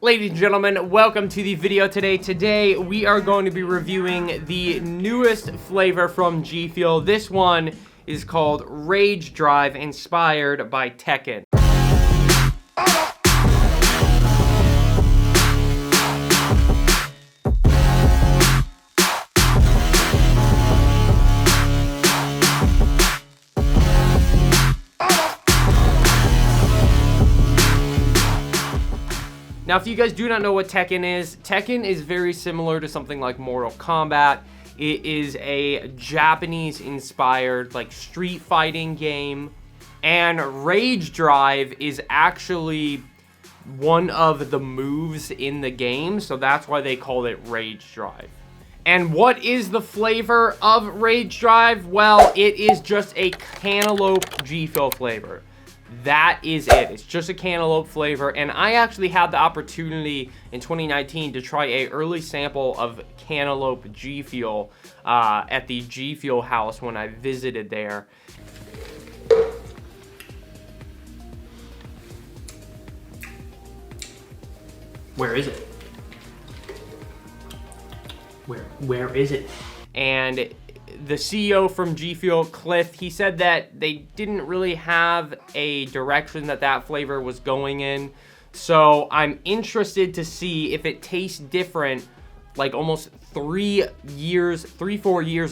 Ladies and gentlemen, welcome to the video today. Today, we are going to be reviewing the newest flavor from G Fuel. This one is called Rage Drive, inspired by Tekken. Now, if you guys do not know what Tekken is very similar to something like Mortal Kombat. It is a Japanese-inspired, like, street fighting game. And Rage Drive is actually one of the moves in the game, so that's why they called it Rage Drive. And what is the flavor of Rage Drive? Well, it is just a cantaloupe G Fuel flavor. That is it. It's just a cantaloupe flavor, and I actually had the opportunity in 2019 to try a early sample of cantaloupe G Fuel at the G Fuel house when I visited there. Where is it? Where is it? And the CEO from G Fuel, Cliff, he said that they didn't really have a direction that flavor was going in. So I'm interested to see if it tastes different, like almost 4 years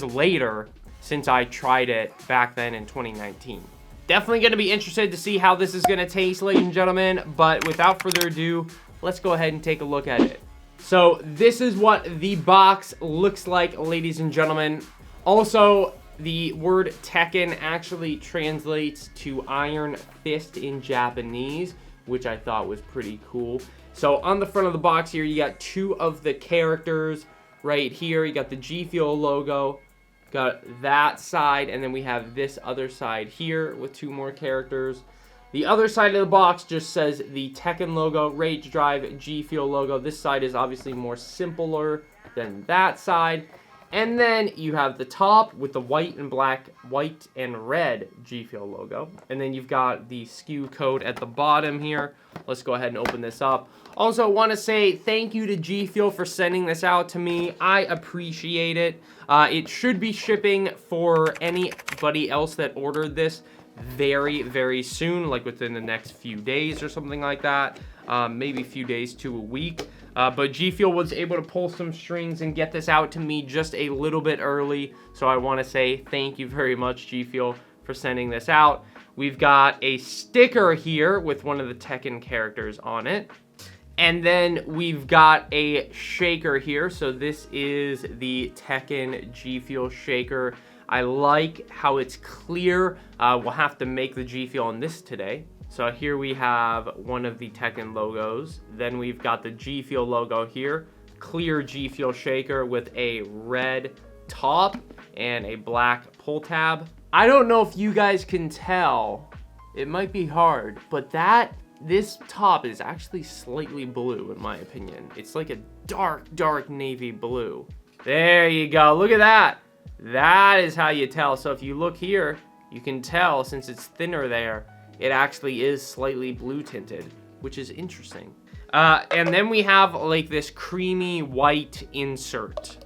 later since I tried it back then in 2019. Definitely going to be interested to see how this is going to taste, ladies and gentlemen. But without further ado, let's go ahead and take a look at it. So this is what the box looks like, ladies and gentlemen. Also, the word Tekken actually translates to Iron Fist in Japanese, which I thought was pretty cool. So on the front of the box here, you got two of the characters right here. You got the G Fuel logo, got that side, and then we have this other side here with two more characters. The other side of the box just says the Tekken logo, Rage Drive, G Fuel logo. This side is obviously more simpler than that side. And then you have the top with the white and red G Fuel logo. And then you've got the SKU code at the bottom here. Let's go ahead and open this up. Also, want to say thank you to G Fuel for sending this out to me. I appreciate it. It should be shipping for anybody else that ordered this very, very soon, like within the next few days or something like that. Maybe a few days to a week. But G Fuel was able to pull some strings and get this out to me just a little bit early. So I want to say thank you very much, G Fuel, for sending this out. We've got a sticker here with one of the Tekken characters on it. And then we've got a shaker here. So this is the Tekken G Fuel shaker. I like how it's clear. We'll have to make the G Fuel on this today. So here we have one of the Tekken logos. Then we've got the G Fuel logo here. Clear G Fuel shaker with a red top and a black pull tab. I don't know if you guys can tell. It might be hard, but this top is actually slightly blue in my opinion. It's like a dark navy blue. There you go. Look at that. That is how you tell. So if you look here, you can tell since it's thinner there, it actually is slightly blue tinted, which is interesting. And then we have like this creamy white insert.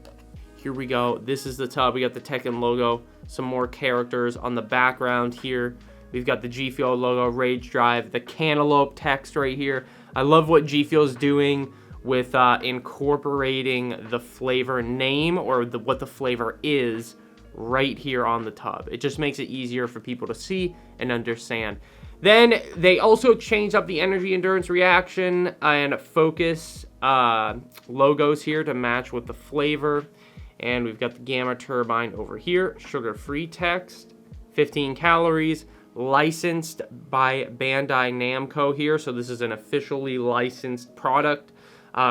Here we go. This is the top. We got the Tekken logo, some more characters on the background here. We've got the G Fuel logo, Rage Drive, the cantaloupe text right here. I love what G Fuel's doing with incorporating the flavor name or what the flavor is right here on the tub. It just makes it easier for people to see and understand. Then they also changed up the energy, endurance, reaction, and focus logos here to match with the flavor. And we've got the gamma turbine over here, sugar-free text, 15 calories, licensed by Bandai Namco here. So this is an officially licensed product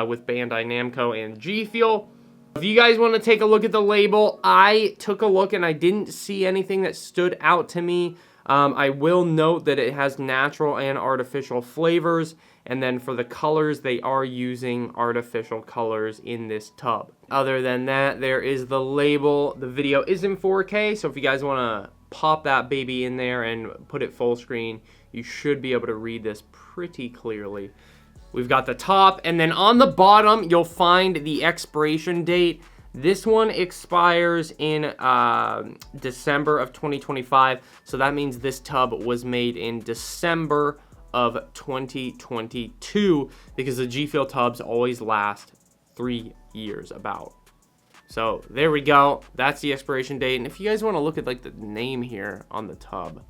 with Bandai Namco and G Fuel. If you guys want to take a look at the label, I took a look and I didn't see anything that stood out to me. I will note that it has natural and artificial flavors, and then for the colors, they are using artificial colors in this tub. Other than that, there is the label. The video is in 4K, so if you guys want to pop that baby in there and put it full screen, you should be able to read this pretty clearly. We've got the top, and then on the bottom, you'll find the expiration date. This one expires in December of 2025, so that means this tub was made in December of 2022, because the G Fuel tubs always last 3 years about. So there we go. That's the expiration date. And if you guys want to look at like the name here on the tub,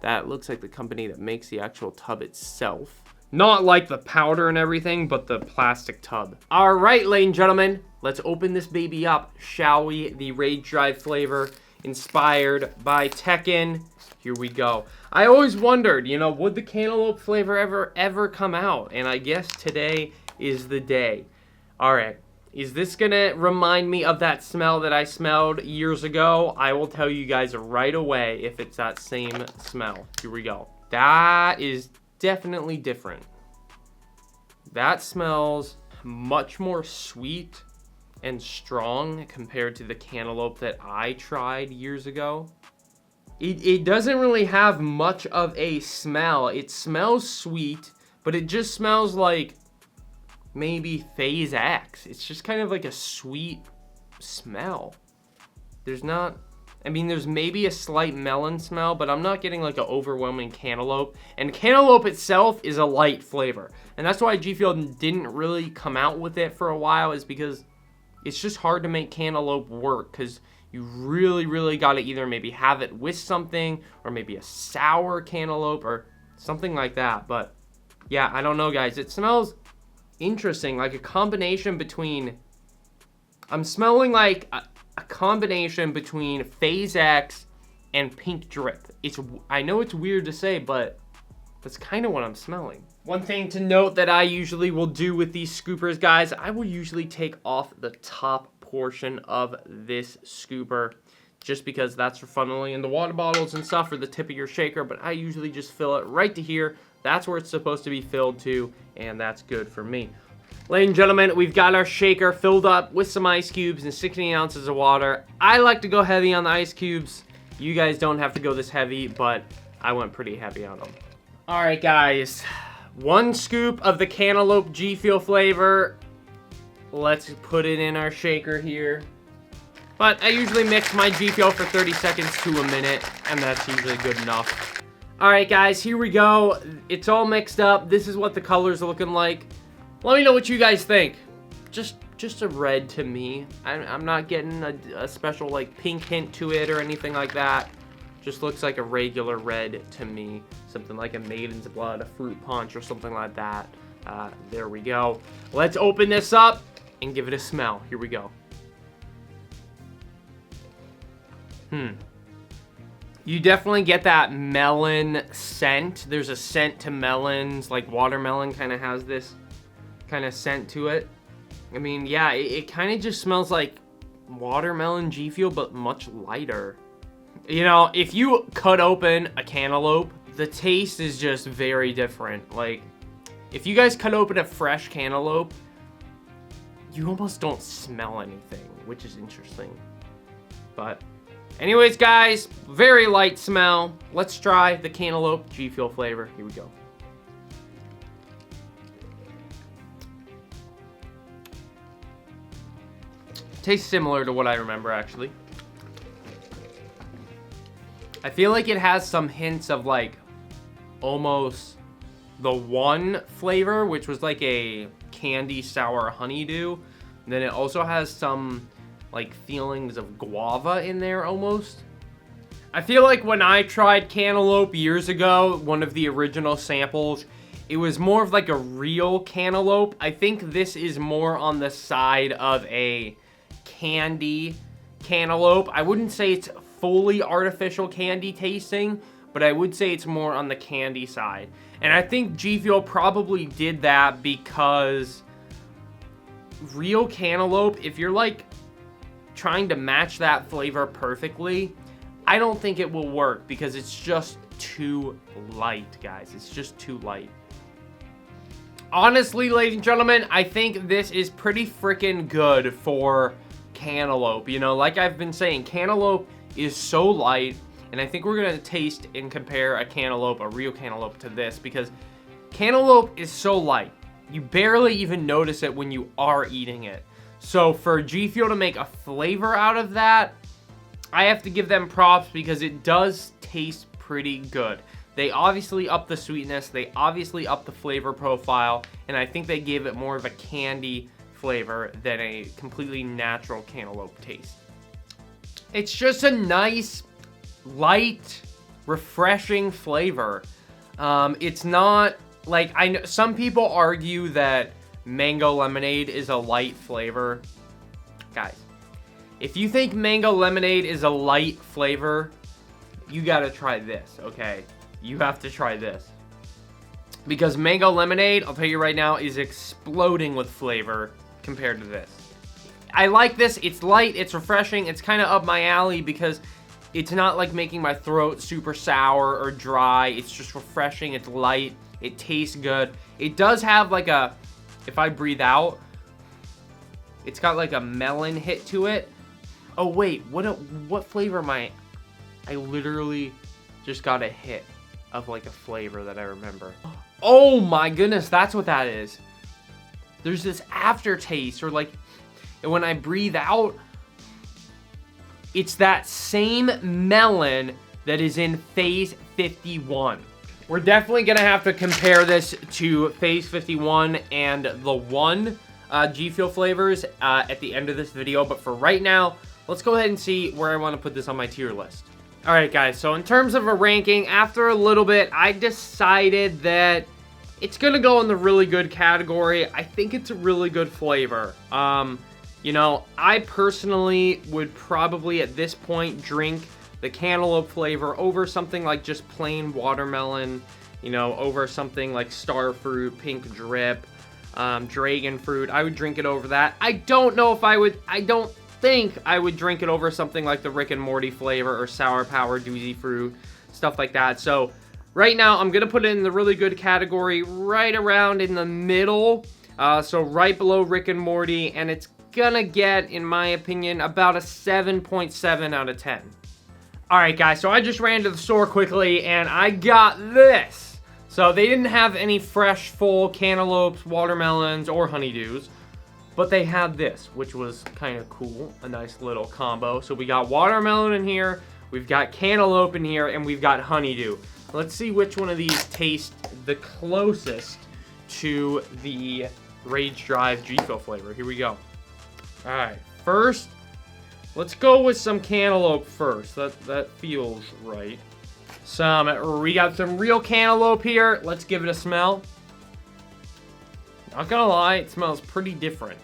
that looks like the company that makes the actual tub itself. Not like the powder and everything, but the plastic tub. All right, ladies and gentlemen, let's open this baby up, shall we? The Reid Drive flavor, inspired by Tekken. Here we go. I always wondered, you know, would the cantaloupe flavor ever come out? And I guess today is the day. All right, is this gonna remind me of that smell that I smelled years ago? I will tell you guys right away if it's that same smell. Here we go. That is definitely different. That smells much more sweet and strong compared to the cantaloupe that I tried years ago. It doesn't really have much of a smell. It smells sweet, but it just smells like maybe FaZe X. It's just kind of like a sweet smell. There's not, I mean, there's maybe a slight melon smell, but I'm not getting like an overwhelming cantaloupe. And cantaloupe itself is a light flavor. And that's why G Fuel didn't really come out with it for a while, is because it's just hard to make cantaloupe work, because you really got to either maybe have it with something, or maybe a sour cantaloupe or something like that. But yeah, I don't know, guys. It smells interesting, like a combination between, I'm smelling like a combination between FaZe X and Pink Drip. I know it's weird to say, but that's kind of what I'm smelling. One thing to note that I usually will do with these scoopers, guys, I will usually take off the top portion of this scooper, just because that's for funneling in the water bottles and stuff, or the tip of your shaker, but I usually just fill it right to here. That's where it's supposed to be filled to, and that's good for me. Ladies and gentlemen, we've got our shaker filled up with some ice cubes and 16 ounces of water. I like to go heavy on the ice cubes. You guys don't have to go this heavy, but I went pretty heavy on them. All right, guys. 1 scoop of the cantaloupe G Fuel flavor. Let's put it in our shaker here. But I usually mix my G Fuel for 30 seconds to a minute, and that's usually good enough. All right, guys, here we go. It's all mixed up. This is what the color's looking like. Let me know what you guys think. Just a red to me. I'm not getting a special like pink hint to it or anything like that. Just looks like a regular red to me. Something like a Maiden's Blood, a Fruit Punch, or something like that. There we go. Let's open this up and give it a smell. Here we go. You definitely get that melon scent. There's a scent to melons, like watermelon kind of has this kind of scent to it. I mean, yeah, it kind of just smells like watermelon G Fuel, but much lighter. You know, if you cut open a cantaloupe, the taste is just very different. Like, if you guys cut open a fresh cantaloupe, you almost don't smell anything, which is interesting. But anyways, guys, very light smell. Let's try the cantaloupe G Fuel flavor. Here we go. Tastes similar to what I remember, actually. I feel like it has some hints of like almost the one flavor, which was like a candy sour honeydew. And then it also has some like feelings of guava in there almost. I feel like when I tried cantaloupe years ago, one of the original samples, it was more of like a real cantaloupe. I think this is more on the side of a candy cantaloupe. I wouldn't say it's fully artificial candy tasting, but I would say it's more on the candy side. And I think G Fuel probably did that because real cantaloupe, if you're like trying to match that flavor perfectly, I don't think it will work because it's just too light, guys. It's just too light. Honestly, ladies and gentlemen, I think this is pretty freaking good for cantaloupe. You know, like I've been saying, cantaloupe is so light, and I think we're gonna taste and compare a cantaloupe, a real cantaloupe, to this because cantaloupe is so light. you barely even notice it when you are eating it. So for G Fuel to make a flavor out of that, I have to give them props because it does taste pretty good. They obviously up the sweetness, they obviously up the flavor profile, and I think they gave it more of a candy flavor than a completely natural cantaloupe taste. It's just a nice, light, refreshing flavor. It's not like, I know some people argue that mango lemonade is a light flavor. Guys, if you think mango lemonade is a light flavor, you gotta try this, okay? You have to try this. Because mango lemonade, I'll tell you right now, is exploding with flavor compared to this. I like this. It's light, it's refreshing, it's kind of up my alley because it's not like making my throat super sour or dry. It's just refreshing, it's light, it tastes good. It does have like a, if I breathe out, it's got like a melon hit to it. Oh wait, what flavor am I literally just got a hit of like a flavor that I remember. Oh my goodness, that's what that is. There's this aftertaste, or like when I breathe out, it's that same melon that is in FaZe 51. We're definitely gonna have to compare this to FaZe 51 and the one G Fuel flavors at the end of this video, but for right now, let's go ahead and see where I want to put this on my tier list. Alright guys, so in terms of a ranking, after a little bit, I decided that it's gonna go in the really good category. I think it's a really good flavor. You know, I personally would probably at this point drink the cantaloupe flavor over something like just plain watermelon, you know, over something like starfruit, pink drip, dragon fruit. I would drink it over that. I don't know if I would, I don't think I would drink it over something like the Rick and Morty flavor or sour power doozy fruit, stuff like that. So right now I'm gonna put it in the really good category, right around in the middle, so right below Rick and Morty, and it's gonna get, in my opinion, about a 7.7 out of 10. Alright guys, so I just ran to the store quickly and I got this. So they didn't have any fresh full cantaloupes, watermelons, or honeydews, but they had this, which was kind of cool, a nice little combo. So we got watermelon in here, we've got cantaloupe in here, and we've got honeydew. Let's see which one of these tastes the closest to the Rage Drive G Fuel flavor. Here we go. Alright, first, let's go with some cantaloupe first. That feels right. We got some real cantaloupe here. Let's give it a smell. Not gonna lie, it smells pretty different.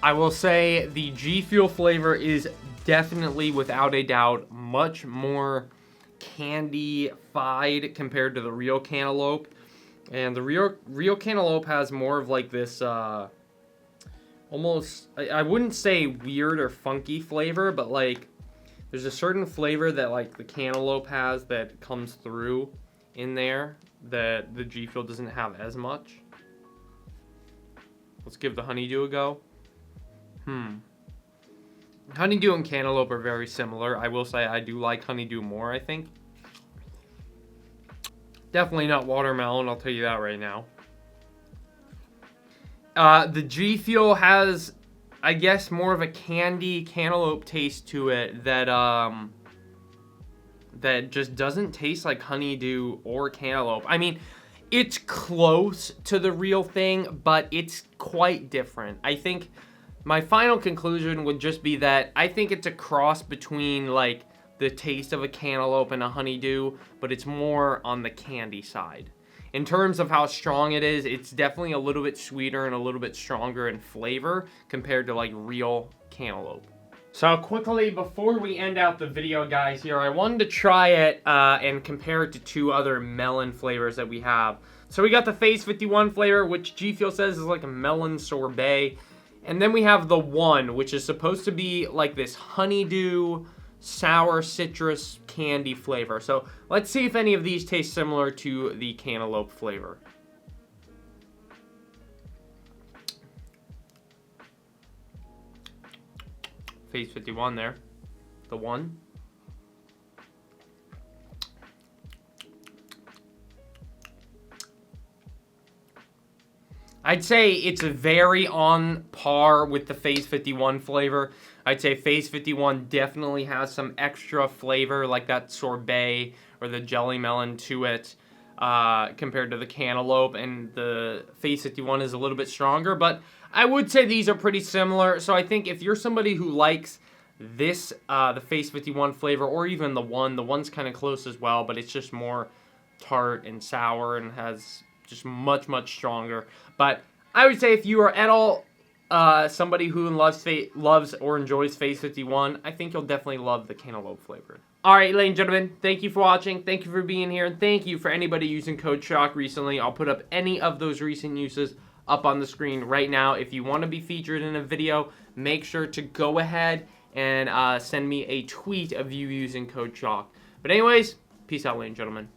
I will say the G Fuel flavor is definitely, without a doubt, much more candy-fied compared to the real cantaloupe. And the real cantaloupe has more of like this, almost, I wouldn't say weird or funky flavor, but like, there's a certain flavor that like the cantaloupe has that comes through in there that the G Fuel doesn't have as much. Let's give the honeydew a go. Honeydew and cantaloupe are very similar. I will say I do like honeydew more, I think. Definitely not watermelon, I'll tell you that right now. The G Fuel has, I guess, more of a candy cantaloupe taste to it that that just doesn't taste like honeydew or cantaloupe. I mean, it's close to the real thing, but it's quite different. I think my final conclusion would just be that I think it's a cross between like the taste of a cantaloupe and a honeydew, but it's more on the candy side. In terms of how strong it is, it's definitely a little bit sweeter and a little bit stronger in flavor compared to like real cantaloupe. So quickly, before we end out the video, guys, here, I wanted to try it and compare it to two other melon flavors that we have. So we got the FaZe 51 flavor, which G Fuel says is like a melon sorbet. And then we have the one, which is supposed to be like this honeydew, sour citrus candy flavor. So let's see if any of these taste similar to the cantaloupe flavor. FaZe 51 there. The one. I'd say it's very on par with the FaZe 51 flavor. I'd say FaZe 51 definitely has some extra flavor, like that sorbet or the jelly melon to it, compared to the cantaloupe, and the FaZe 51 is a little bit stronger, but I would say these are pretty similar. So I think if you're somebody who likes this, the FaZe 51 flavor, or even the one's kind of close as well, but it's just more tart and sour and has just much stronger. But I would say if you are at all somebody who loves or enjoys FaZe 51, I think you'll definitely love the cantaloupe flavor. Alright, ladies and gentlemen, thank you for watching, thank you for being here, and thank you for anybody using code SHOCK recently. I'll put up any of those recent uses up on the screen right now. If you want to be featured in a video, make sure to go ahead and send me a tweet of you using code SHOCK. But anyways, peace out, ladies and gentlemen.